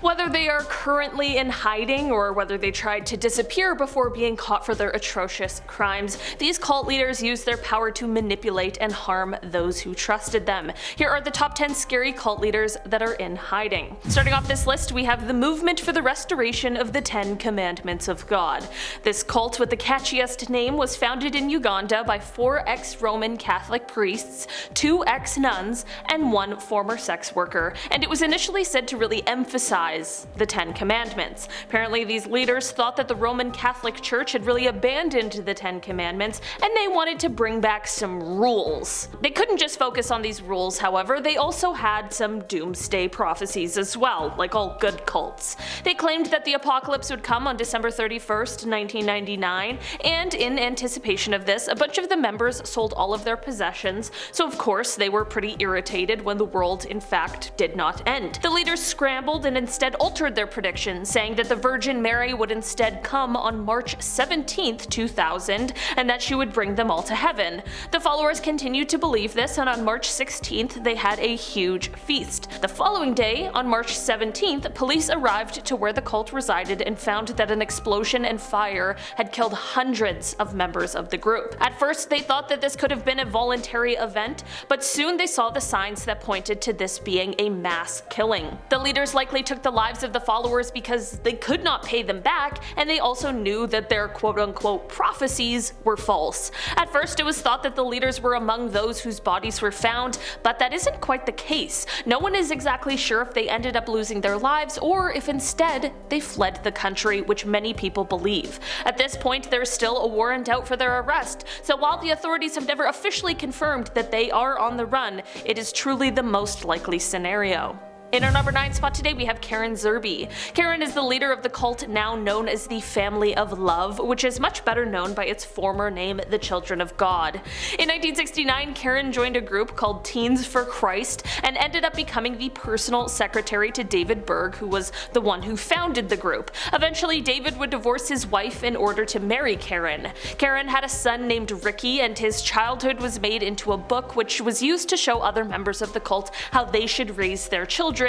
Whether they are currently in hiding or whether they tried to disappear before being caught for their atrocious crimes, these cult leaders use their power to manipulate and harm those who trusted them. Here are the top 10 scary cult leaders that are in hiding. Starting off this list, we have the Movement for the Restoration of the 10 Commandments of God. This cult with the catchiest name was founded in Uganda by 4 ex-Roman Catholic priests, 2 ex-nuns, and 1 former sex worker, and it was initially said to really emphasize the 10 Commandments. Apparently these leaders thought that the Roman Catholic Church had really abandoned the 10 Commandments and they wanted to bring back some rules. They couldn't just focus on these rules, however, they also had some doomsday prophecies as well, like all good cults. They claimed that the apocalypse would come on December 31st, 1999, and in anticipation of this, a bunch of the members sold all of their possessions, so of course they were pretty irritated when the world in fact did not end. The leaders scrambled and instead altered their prediction, saying that the Virgin Mary would instead come on March 17th, 2000, and that she would bring them all to heaven. The followers continued to believe this, and on March 16th they had a huge feast. The following day, on March 17th, police arrived to where the cult resided and found that an explosion and fire had killed hundreds of members of the group. At first they thought that this could have been a voluntary event, but soon they saw the signs that pointed to this being a mass killing. The leaders likely took the lives of the followers because they could not pay them back, and they also knew that their quote-unquote prophecies were false. At first it was thought that the leaders were among those whose bodies were found, but that isn't quite the case. No one is exactly sure if they ended up losing their lives or if instead they fled the country, which many people believe. At this point there is still a warrant out for their arrest, so while the authorities have never officially confirmed that they are on the run, it is truly the most likely scenario. In our number 9 spot today we have Karen Zerby. Karen is the leader of the cult now known as the Family of Love, which is much better known by its former name, the Children of God. In 1969, Karen joined a group called Teens for Christ and ended up becoming the personal secretary to David Berg, who was the one who founded the group. Eventually, David would divorce his wife in order to marry Karen. Karen had a son named Ricky, and his childhood was made into a book which was used to show other members of the cult how they should raise their children,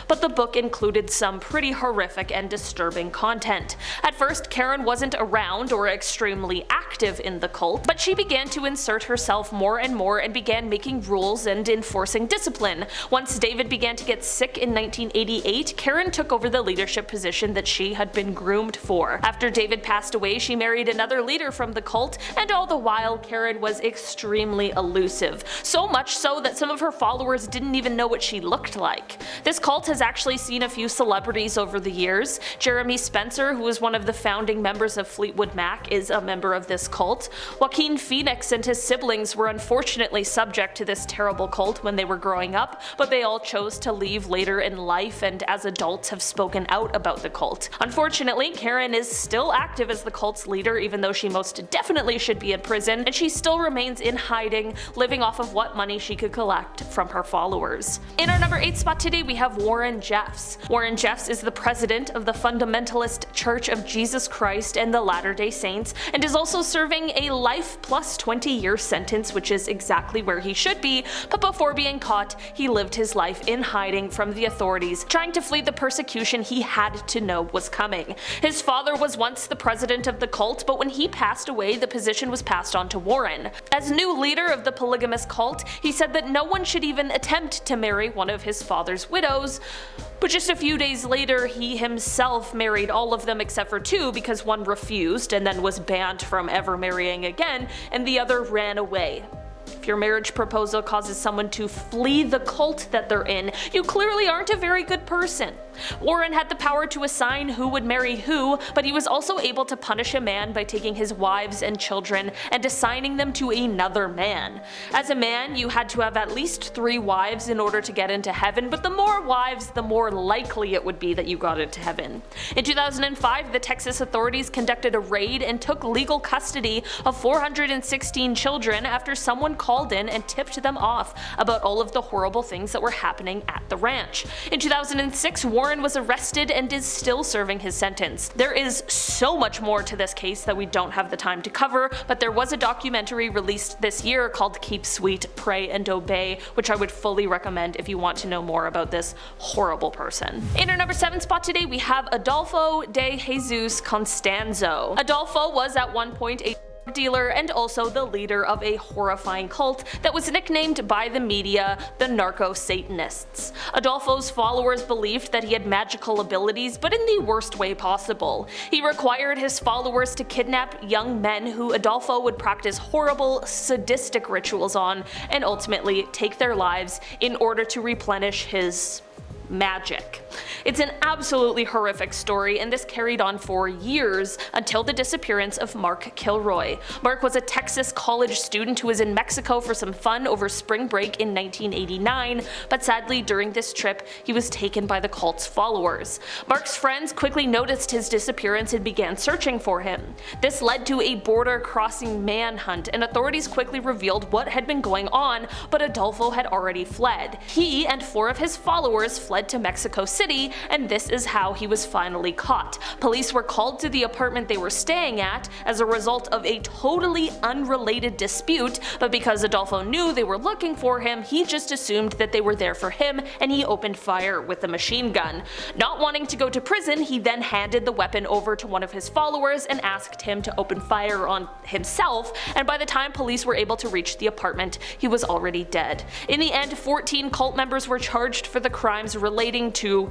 but the book included some pretty horrific and disturbing content. At first, Karen wasn't around or extremely active in the cult, but she began to insert herself more and more and began making rules and enforcing discipline. Once David began to get sick in 1988, Karen took over the leadership position that she had been groomed for. After David passed away, she married another leader from the cult, and all the while Karen was extremely elusive. So much so that some of her followers didn't even know what she looked like. This cult has actually seen a few celebrities over the years. Jeremy Spencer, who is one of the founding members of Fleetwood Mac, is a member of this cult. Joaquin Phoenix and his siblings were unfortunately subject to this terrible cult when they were growing up, but they all chose to leave later in life and as adults have spoken out about the cult. Unfortunately, Karen is still active as the cult's leader, even though she most definitely should be in prison, and she still remains in hiding, living off of what money she could collect from her followers. In our number 8 spot today we have Warren Jeffs. Warren Jeffs is the president of the Fundamentalist Church of Jesus Christ and the Latter-day Saints, and is also serving a life plus 20-year sentence, which is exactly where he should be, but before being caught, he lived his life in hiding from the authorities, trying to flee the persecution he had to know was coming. His father was once the president of the cult, but when he passed away, the position was passed on to Warren. As new leader of the polygamous cult, he said that no one should even attempt to marry one of his father's widows, but just a few days later he himself married all of them except for 2 because one refused and then was banned from ever marrying again, and the other ran away. If your marriage proposal causes someone to flee the cult that they're in, you clearly aren't a very good person. Warren had the power to assign who would marry who, but he was also able to punish a man by taking his wives and children and assigning them to another man. As a man, you had to have at least 3 wives in order to get into heaven, but the more wives, the more likely it would be that you got into heaven. In 2005, the Texas authorities conducted a raid and took legal custody of 416 children after someone called in and tipped them off about all of the horrible things that were happening at the ranch. In 2006, Warren Warren was arrested and is still serving his sentence. There is so much more to this case that we don't have the time to cover, but there was a documentary released this year called Keep Sweet, Pray and Obey, which I would fully recommend if you want to know more about this horrible person. In our number 7 spot today, we have Adolfo de Jesus Constanzo. Adolfo was at one point a dealer and also the leader of a horrifying cult that was nicknamed by the media the Narco-Satanists. Adolfo's followers believed that he had magical abilities, but in the worst way possible. He required his followers to kidnap young men who Adolfo would practice horrible, sadistic rituals on and ultimately take their lives in order to replenish his magic. It's an absolutely horrific story, and this carried on for years until the disappearance of Mark Kilroy. Mark was a Texas college student who was in Mexico for some fun over spring break in 1989, but sadly during this trip he was taken by the cult's followers. Mark's friends quickly noticed his disappearance and began searching for him. This led to a border-crossing manhunt, and authorities quickly revealed what had been going on, but Adolfo had already fled. He and 4 of his followers fled to Mexico City, and this is how he was finally caught. Police were called to the apartment they were staying at as a result of a totally unrelated dispute, but because Adolfo knew they were looking for him, he just assumed that they were there for him and he opened fire with a machine gun. Not wanting to go to prison, he then handed the weapon over to one of his followers and asked him to open fire on himself, and by the time police were able to reach the apartment, he was already dead. In the end, 14 cult members were charged for the crimes relating to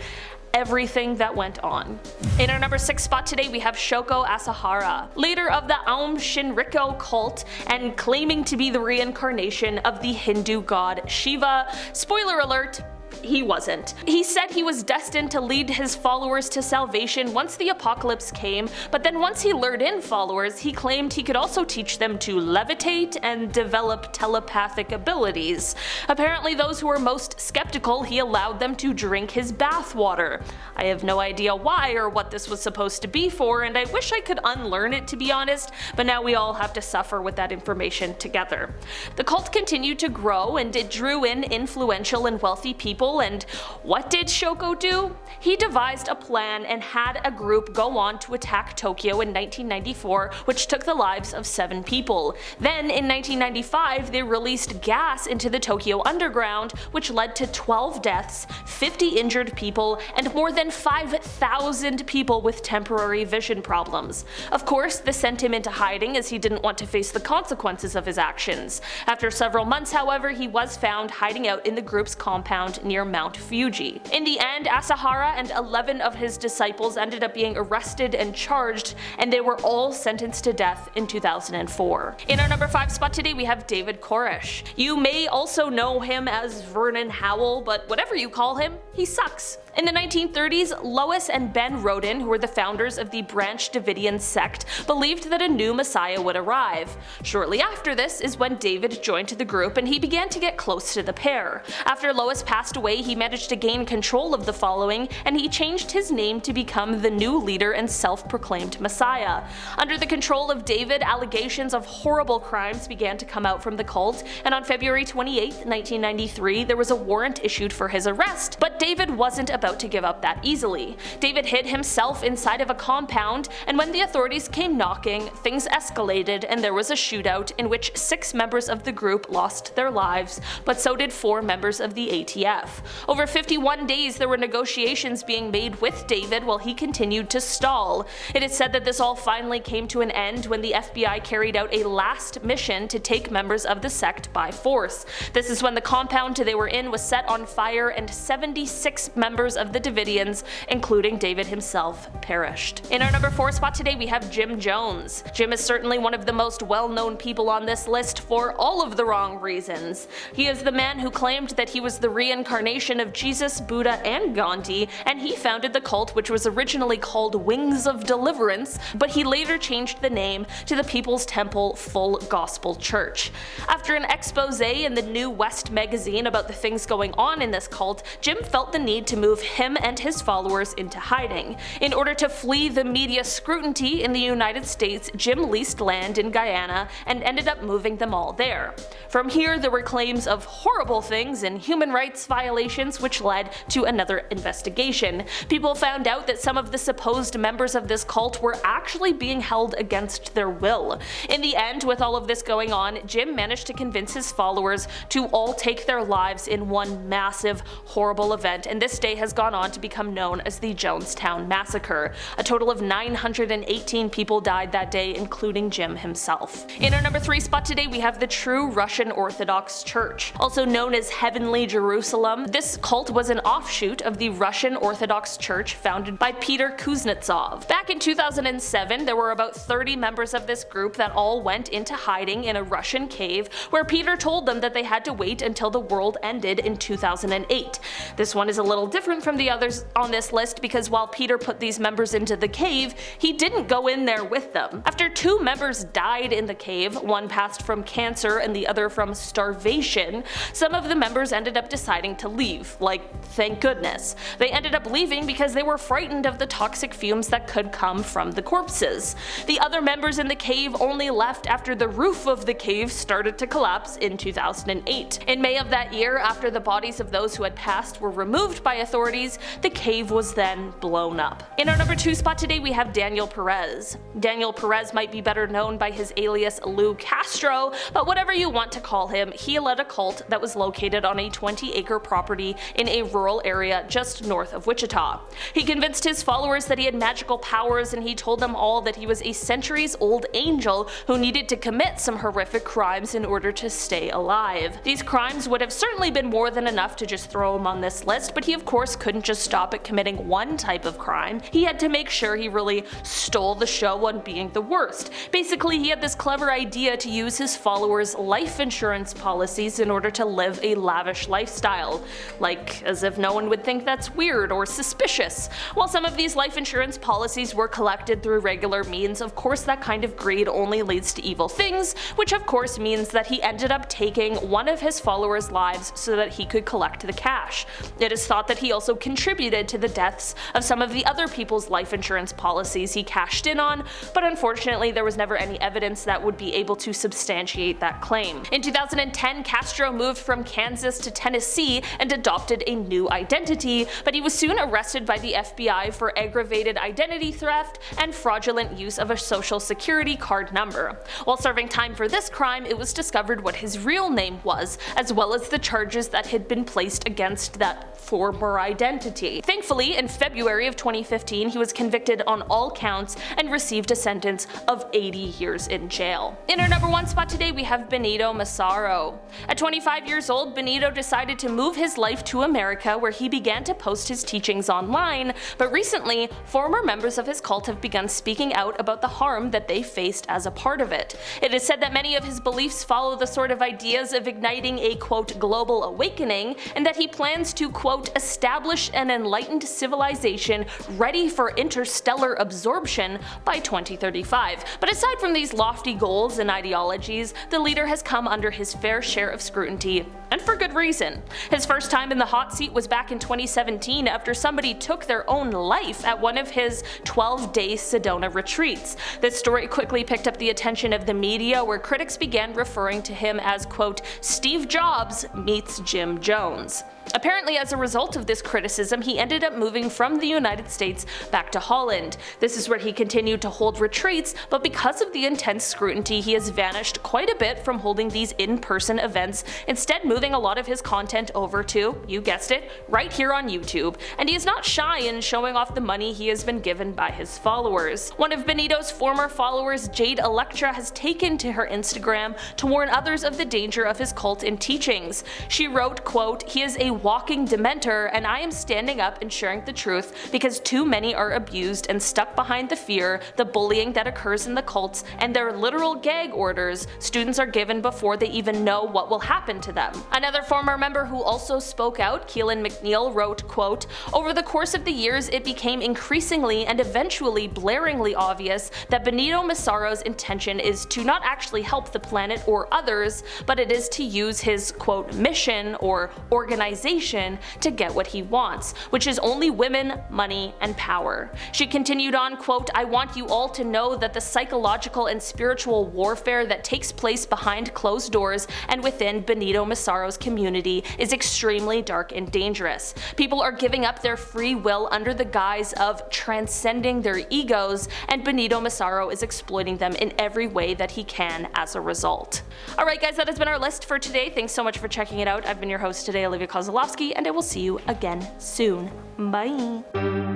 everything that went on. In our number 6 spot today, we have Shoko Asahara, leader of the Aum Shinrikyo cult and claiming to be the reincarnation of the Hindu god Shiva. Spoiler alert, he wasn't. He said he was destined to lead his followers to salvation once the apocalypse came, but then once he lured in followers, he claimed he could also teach them to levitate and develop telepathic abilities. Apparently those who were most skeptical, he allowed them to drink his bathwater. I have no idea why or what this was supposed to be for, and I wish I could unlearn it, to be honest, but now we all have to suffer with that information together. The cult continued to grow, and it drew in influential and wealthy people. And what did Shoko do? He devised a plan and had a group go on to attack Tokyo in 1994, which took the lives of 7 people. Then in 1995 they released gas into the Tokyo underground, which led to 12 deaths, 50 injured people, and more than 5,000 people with temporary vision problems. Of course, this sent him into hiding as he didn't want to face the consequences of his actions. After several months, however, he was found hiding out in the group's compound near Mount Fuji. In the end, Asahara and 11 of his disciples ended up being arrested and charged, and they were all sentenced to death in 2004. In our number 5 spot today, we have David Koresh. You may also know him as Vernon Howell, but whatever you call him, he sucks. In the 1930s, Lois and Ben Rodin, who were the founders of the Branch Davidian sect, believed that a new messiah would arrive. Shortly after this is when David joined the group and he began to get close to the pair. After Lois passed away, he managed to gain control of the following, and he changed his name to become the new leader and self-proclaimed messiah. Under the control of David, allegations of horrible crimes began to come out from the cult, and on February 28, 1993, there was a warrant issued for his arrest, but David wasn't about to give up that easily. David hid himself inside of a compound, and when the authorities came knocking, things escalated and there was a shootout in which 6 members of the group lost their lives, but so did 4 members of the ATF. Over 51 days there were negotiations being made with David while he continued to stall. It is said that this all finally came to an end when the FBI carried out a last mission to take members of the sect by force. This is when the compound they were in was set on fire and 76 members of the Davidians, including David himself, perished. In our number 4 spot today, we have Jim Jones. Jim is certainly one of the most well-known people on this list for all of the wrong reasons. He is the man who claimed that he was the reincarnation of Jesus, Buddha, and Gandhi, and he founded the cult which was originally called Wings of Deliverance, but he later changed the name to the People's Temple Full Gospel Church. After an expose in the New West magazine about the things going on in this cult, Jim felt the need to move him and his followers into hiding. In order to flee the media scrutiny in the United States, Jim leased land in Guyana and ended up moving them all there. From here, there were claims of horrible things and human rights violations, which led to another investigation. People found out that some of the supposed members of this cult were actually being held against their will. In the end, with all of this going on, Jim managed to convince his followers to all take their lives in one massive, horrible event, and this day has gone on to become known as the Jonestown Massacre. A total of 918 people died that day, including Jim himself. In our number 3 spot today, we have the True Russian Orthodox Church. Also known as Heavenly Jerusalem, this cult was an offshoot of the Russian Orthodox Church founded by Peter Kuznetsov. Back in 2007, there were about 30 members of this group that all went into hiding in a Russian cave, where Peter told them that they had to wait until the world ended in 2008. This one is a little different from the others on this list because while Peter put these members into the cave, he didn't go in there with them. After 2 members died in the cave, one passed from cancer and the other from starvation, some of the members ended up deciding to leave. Like, thank goodness. They ended up leaving because they were frightened of the toxic fumes that could come from the corpses. The other members in the cave only left after the roof of the cave started to collapse in 2008. In May of that year, after the bodies of those who had passed were removed by authorities, the cave was then blown up. In our number 2 spot today, we have Daniel Perez. Daniel Perez might be better known by his alias Lou Castro, but whatever you want to call him, he led a cult that was located on a 20-acre property in a rural area just north of Wichita. He convinced his followers that he had magical powers, and he told them all that he was a centuries-old angel who needed to commit some horrific crimes in order to stay alive. These crimes would have certainly been more than enough to just throw him on this list, but he of course couldn't just stop at committing one type of crime. He had to make sure he really stole the show on being the worst. Basically, he had this clever idea to use his followers' life insurance policies in order to live a lavish lifestyle. Like, as if no one would think that's weird or suspicious. While some of these life insurance policies were collected through regular means, of course that kind of greed only leads to evil things, which of course means that he ended up taking one of his followers' lives so that he could collect the cash. It is thought that he also contributed to the deaths of some of the other people's life insurance policies he cashed in on, but unfortunately there was never any evidence that would be able to substantiate that claim. In 2010, Castro moved from Kansas to Tennessee and adopted a new identity, but he was soon arrested by the FBI for aggravated identity theft and fraudulent use of a social security card number. While serving time for this crime, it was discovered what his real name was, as well as the charges that had been placed against that former identity. Thankfully, in February of 2015, he was convicted on all counts and received a sentence of 80 years in jail. In our number 1 spot today, we have Bentinho Massaro. At 25 years old, Bentinho decided to move his life to America, where he began to post his teachings online, but recently, former members of his cult have begun speaking out about the harm that they faced as a part of it. It is said that many of his beliefs follow the sort of ideas of igniting a quote global awakening, and that he plans to quote establish an enlightened civilization ready for interstellar absorption by 2035. But aside from these lofty goals and ideologies, the leader has come under his fair share of scrutiny, and for good reason. His first time in the hot seat was back in 2017 after somebody took their own life at one of his 12-day Sedona retreats. This story quickly picked up the attention of the media, where critics began referring to him as quote Steve Jobs meets Jim Jones. Apparently, as a result of this criticism, he ended up moving from the United States back to Holland. This is where he continued to hold retreats, but because of the intense scrutiny, he has vanished quite a bit from holding these in-person events, instead moving a lot of his content over to, you guessed it, right here on YouTube. And he is not shy in showing off the money he has been given by his followers. One of Benito's former followers, Jade Electra, has taken to her Instagram to warn others of the danger of his cult and teachings. She wrote, quote, "He is a walking dementor, and I am standing up and sharing the truth because too many are abused and stuck behind the fear, the bullying that occurs in the cults, and their literal gag orders students are given before they even know what will happen to them." Another former member who also spoke out, Keelan McNeil, wrote, quote, "Over the course of the years, it became increasingly and eventually blaringly obvious that Bentinho Massaro's intention is to not actually help the planet or others, but it is to use his, quote, mission or organization organization to get what he wants, which is only women, money, and power. She continued on, quote, "I want you all to know that the psychological and spiritual warfare that takes place behind closed doors and within Bentinho Massaro's community is extremely dark and dangerous. People are giving up their free will under the guise of transcending their egos, and Bentinho Massaro is exploiting them in every way that he can as a result." Alright guys, that has been our list for today. Thanks so much for checking it out. I've been your host today, Olivia Kozlowski, and I will see you again soon. Bye!